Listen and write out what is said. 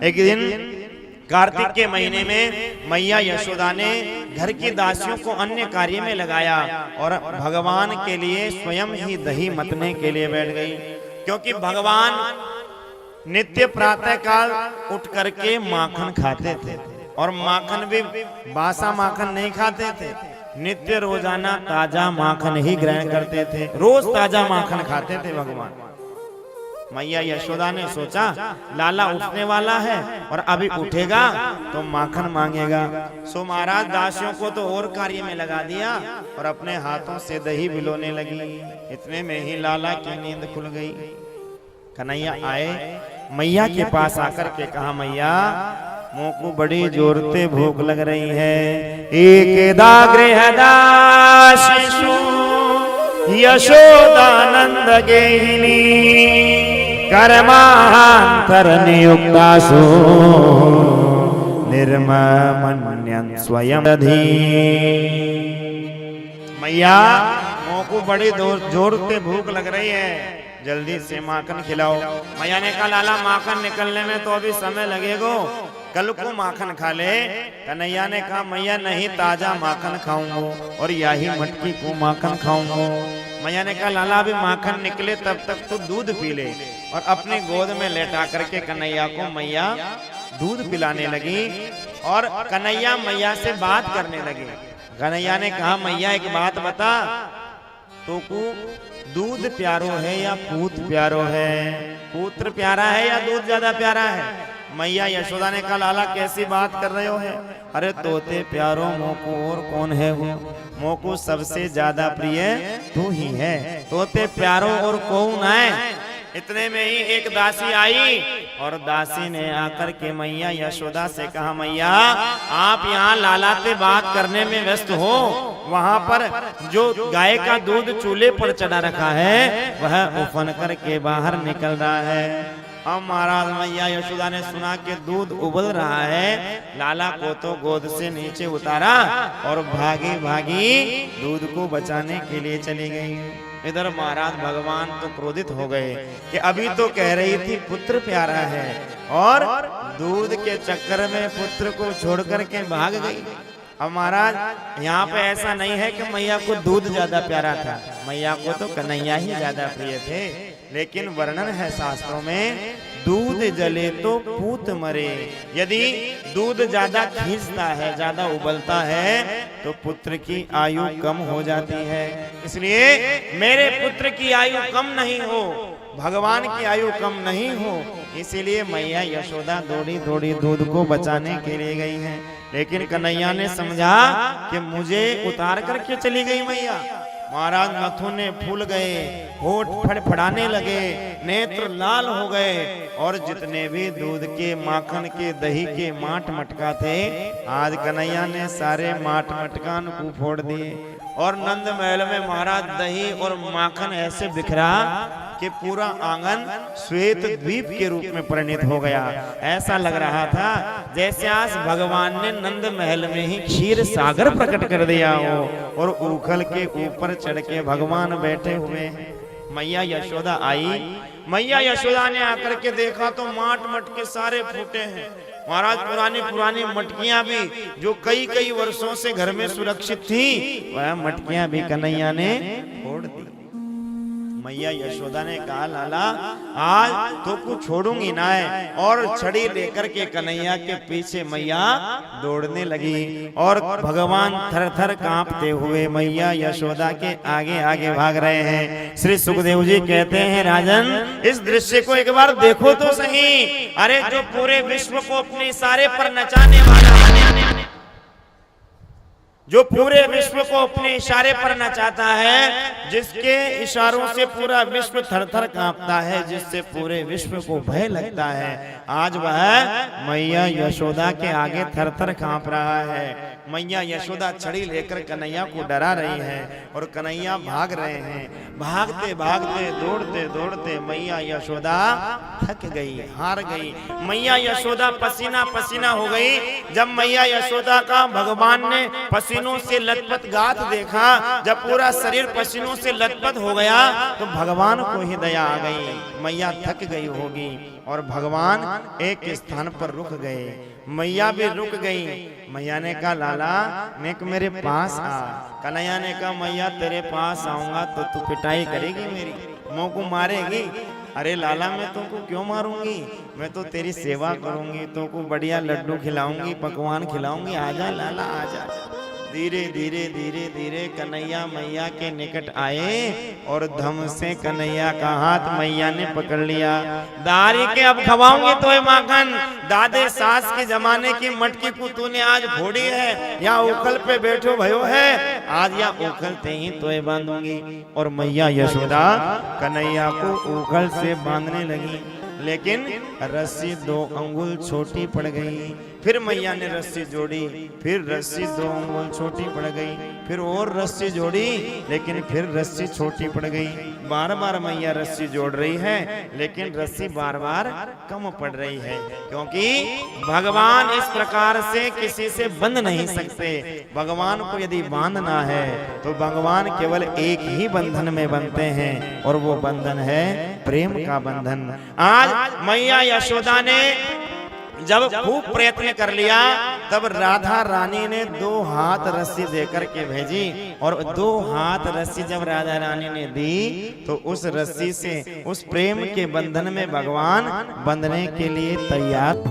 एक दिन कार्तिक के महीने में मैया यशोदा ने घर की दासियों को अन्य कार्य में लगाया और भगवान के लिए स्वयं ही दही मतने के लिए बैठ गई। क्योंकि भगवान नित्य प्रातः काल उठ करके माखन खाते थे और माखन भी बासा माखन नहीं खाते थे, नित्य रोजाना ताजा माखन ही ग्रहण करते थे, रोज ताजा माखन खाते थे भगवान। मैया यशोदा ने सोचा लाला उठने वाला है और अभी उठेगा तो माखन मांगेगा। सो महाराज दासियों को तो और कार्य में लगा दिया और अपने हाथों से दही बिलोने लगी। इतने में ही लाला की नींद खुल गई। कन्हैया आए, मैया के पास आकर के कहा, मैया मुँह को बड़ी जोर से भूख लग रही है। एक शिशु यशोदानंद गेहिनी कर्मांतर नियुक्तासु निर्ममन्यं स्वयं दधी। मैया मुँह को बड़ी जोर से भूख लग रही है, जल्दी से माखन खिलाओ। मैया ने कहा लाला माखन निकलने में तो अभी समय लगेगा, कल को माखन खा ले। कन्हैया ने कहा मैया नहीं, ताजा माखन खाऊंगा और यही मटकी को माखन खाऊंगा। मैया ने कहा लाला अभी माखन निकले तब तक तो दूध पी ले। और अपनी गोद में लेटा करके कन्हैया को मैया दूध पिलाने लगी और कन्हैया मैया से बात करने लगी। कन्हैया ने कहा मैया एक बात बता, तो को दूध प्यारो है या पूत प्यारो है? पुत्र प्यारा है या दूध ज्यादा प्यारा है? मैया यशोदा ने कहा लाला कैसी बात कर रहे हो है? अरे तोते प्यारो मोको और कौन है वो? मोको सबसे ज्यादा प्रिय तू ही है, तोते प्यारो और कौन है? इतने में ही एक दासी आई और दासी ने आकर के मैया यशोदा से कहा मैया आप यहाँ लाला से बात करने में व्यस्त हो, वहाँ पर जो गाय का दूध चूल्हे पर चढ़ा रखा है वह उफन करके बाहर निकल रहा है। अब महाराज मैया यशोदा ने सुना कि दूध उबल रहा है, लाला को तो गोद से नीचे उतारा और भागी भागी दूध को बचाने के लिए चली गई। इधर महाराज भगवान तो क्रोधित हो गए कि अभी तो कह रही थी पुत्र प्यारा है और दूध के चक्कर में पुत्र को छोड़ करके भाग गई। अब महाराज यहाँ पे ऐसा नहीं है कि मैया को दूध ज्यादा प्यारा था, मैया को तो कन्हैया ही ज्यादा प्रिय थे। लेकिन वर्णन है शास्त्रों में दूध जले तो पूत मरे। यदि दूध ज्यादा खींचता है, ज्यादा उबलता है तो पुत्र की आयु कम हो जाती है। इसलिए मेरे पुत्र की आयु कम नहीं हो, भगवान की आयु कम नहीं हो, इसीलिए मैया यशोदा दौड़ी दौड़ी दूध को बचाने के लिए गई है। लेकिन कन्हैया ने समझा कि मुझे उतार करके चली गई मैया। महाराज नथुने फूल गए, होठ फड़फड़ाने लगे, नेत्र लाल हो गए और जितने भी दूध के माखन के दही के माट मटका थे आज कन्हैया ने सारे माट मटकान को फोड़ दिए। और नंद महल में महाराज दही और माखन ऐसे बिखरा कि पूरा आंगन श्वेत द्वीप के रूप में परिणित हो गया। ऐसा लग रहा था जैसे आज भगवान ने नंद महल में ही क्षीर सागर प्रकट कर दिया हो और उखल के ऊपर चढ़ के भगवान बैठे हुए हैं। मैया यशोदा आई, मैया यशोदा ने आकर के देखा तो माट मटके सारे फूटे हैं। महाराज पुरानी पुरानी मटकियां भी जो कई कई वर्षों से घर में सुरक्षित थी वह मटकियां भी कन्हैया ने फोड़ दी। मैया यशोदा ने कहा लाला आज तो कुछ छोड़ूंगी ना है, और छड़ी लेकर के कन्हैया के पीछे मैया दौड़ने लगी और भगवान थर थर कांपते हुए मैया यशोदा के आगे आगे भाग रहे हैं। श्री सुखदेव जी कहते हैं राजन इस दृश्य को एक बार देखो तो सही। अरे जो पूरे विश्व को अपने इशारे पर नचाने वाला, जो पूरे विश्व को अपने इशारे पर नचाता है, जिसके इशारों से पूरा विश्व थर-थर कांपता है, जिससे पूरे विश्व को भय लगता है, आज वह मैया यशोदा के आगे थर-थर कांप रहा है। मैया यशोदा छड़ी लेकर कन्हैया को डरा रही है और कन्हैया भाग रहे हैं। भागते भागते दौड़ते दौड़ते मैया यशोदा थक गई, हार गई। मैया यशोदा पसीना पसीना हो गई। जब मैया यशोदा का भगवान ने पसीना पसीनों से लथपथ गाथ देखा, जब पूरा शरीर पसीनों से लथपथ हो गया तो भगवान को ही दया आ गई। मैया थक गई होगी और भगवान एक स्थान पर रुक गए। मैया भी रुक गई। मैया ने कहा लाला नेक मेरे पास आ। कन्हैया ने कहा मैया तेरे पास आऊंगा तो तू पिटाई करेगी मेरी, मुंह को मारेगी। अरे लाला मैं तुमको क्यों मारूंगी, मैं तो तेरी सेवा करूंगी, तुमको बढ़िया लड्डू खिलाऊंगी, पकवान खिलाऊंगी, आजा लाला आजा। धीरे धीरे धीरे धीरे कन्हैया मैया के निकट आए और धम से कन्हैया का हाथ मैया ने पकड़ लिया। दारी के अब खवाऊंगी तो माखन, दादे सास के जमाने की मटकी को तूने आज फोड़ी है या उखल पे बैठो भयो है, आज या उखलते ही तोय बांधूंगी। और मैया यशोदा कन्हैया को उखल से बांधने लगी, लेकिन रस्सी 2 अंगुल छोटी पड़ गई। फिर मैया ने रस्सी जोड़ी, फिर रस्सी 2 अंगुल छोटी पड़ गई, फिर और रस्सी जोड़ी, लेकिन फिर रस्सी छोटी पड़ गई। बार बार मैया रस्सी जोड़ रही है, लेकिन रस्सी बार बार कम पड़ रही है, क्योंकि भगवान इस प्रकार से किसी से बंध नहीं सकते। भगवान को यदि बांधना है तो भगवान केवल एक ही बंधन में बंधते हैं, और वो बंधन है प्रेम का बंधन। आज मैया यशोदा ने जब खूब प्रयत्न कर लिया, तब राधा रानी ने 2 हाथ रस्सी देकर के भेजी, और 2 हाथ रस्सी जब राधा रानी ने दी तो उस रस्सी से उस प्रेम के बंधन में भगवान बंधने के लिए तैयार।